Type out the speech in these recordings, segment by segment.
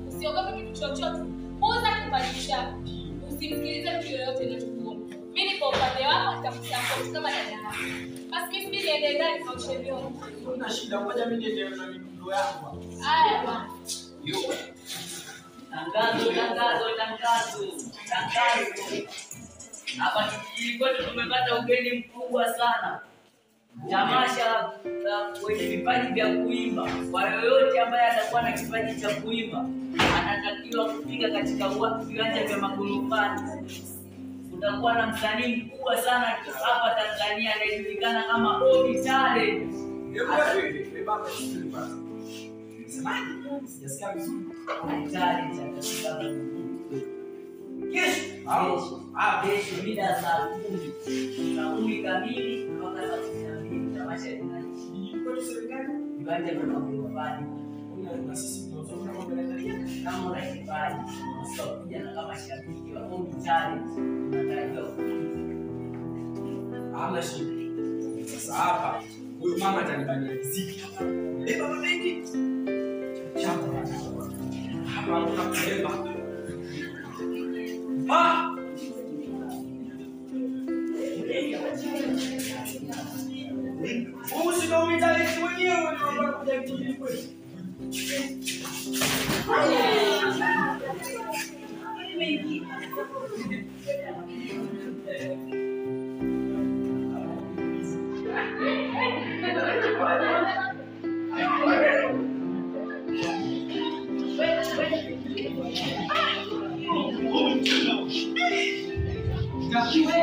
Usiogope kitu chochote. Uza kipaji chako. Usimsikilize mtu yoyote anachokuomba. Mimi niko upande wako, nitakusupport kama dada yako. Basi mimi niende ndani kwa ushauri. Una shida, ngoja mimi niende na mikono yangu. Haya bwana. Tangazo. Hapa kwetu tumepata ugeni mkubwa sana. Tamasha wenye vipaji vya kuimba. Kwa yoyote ambaye atakuwa na kipaji cha kuimba, anatakiwa kufika katika viwanja vya Magorofani. Kutakuwa na msanii mkubwa sana hapa Tanzania anayejulikana kama Ommy Talent. Sijasikia vizuri. Ommy Talent atasema kesho mida saa 10 kamili mpaka saa 12 tamasha linaanza. Viwanja vya Magorofani. Na sisi tunazungumza mambo ya Tanzania. Kama una kipaji, usikuja na kama shabiki wa Ommy Talent, unatarajiwa hamna shida. Sasa hapa huyu mama atanibania muziki. Beba mabegi. Chapa bana. Hapa hakuna kubeba. Usi ndo Ommy Talent mwenyewe ndio anakuja kijiji kwetu.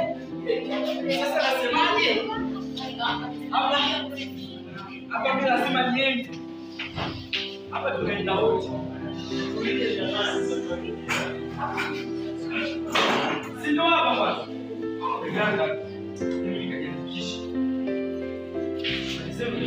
Sasa nasemaje? Hapa mimi lazima niende. Hapa tunaenda wote. Tuende jamani. Sio hapa bwana. Nganga. Mimi nikajiandikisha. Nasema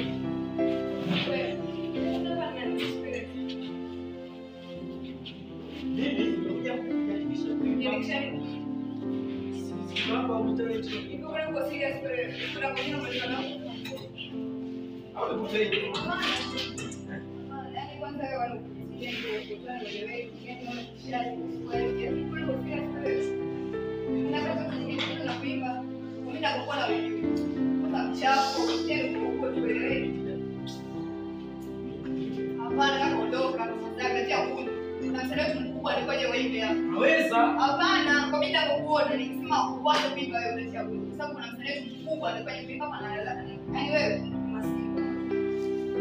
hapana, kwa mimi nakuona nikisema uanze kuimba wewe unachagua. Kwa sababu kuna msanii mkubwa alifanya hivi kama analala. Yaani wewe maskini.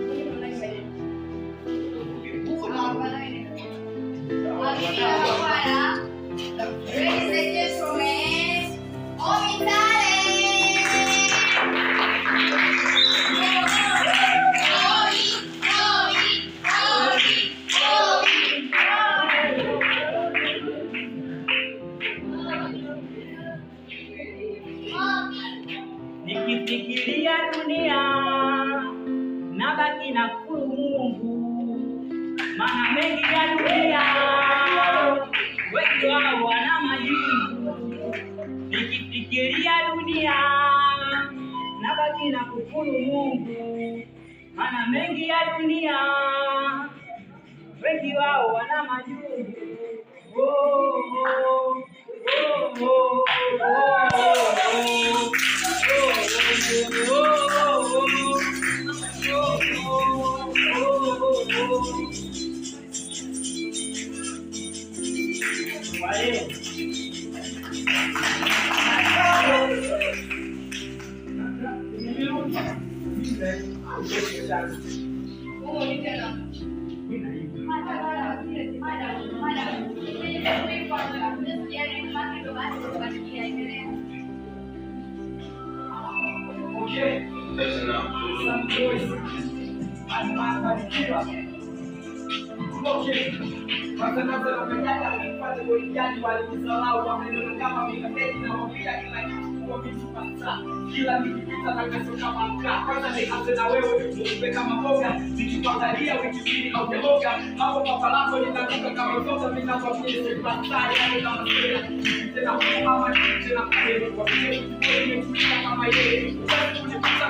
Wewe unaimba hivi. Hapana wewe. Hapana. Ladies and gentlemen, Ommy Talent. Nikifikiria dunia nabaki na kuru Mungu, maana mengi ya dunia wengi wao wana majibu. Nikifikiria dunia nabaki na kukuru Mungu, maana mengi ya dunia wengi wao wana majibu. Okay. Listen up. Some voice. I'm not going to give up. Okay. Sasa na mjadala alipata kuingiani walikusahau wamenona kama mikaketi na wapia kila kitu kwa vitupasa. Kila nikipita na kaso kama mkaa. Kwanza nianze na wewe tuupe kama mboga. Nikikuangalia wiki mbili au kemoga. Hapo papa lako linakuka kama mtoto ninapokuja sepasa. Yaani kama sera. Tena kwa ama tena kwa yeye. Kwa vile kama yeye. Sasa kunipita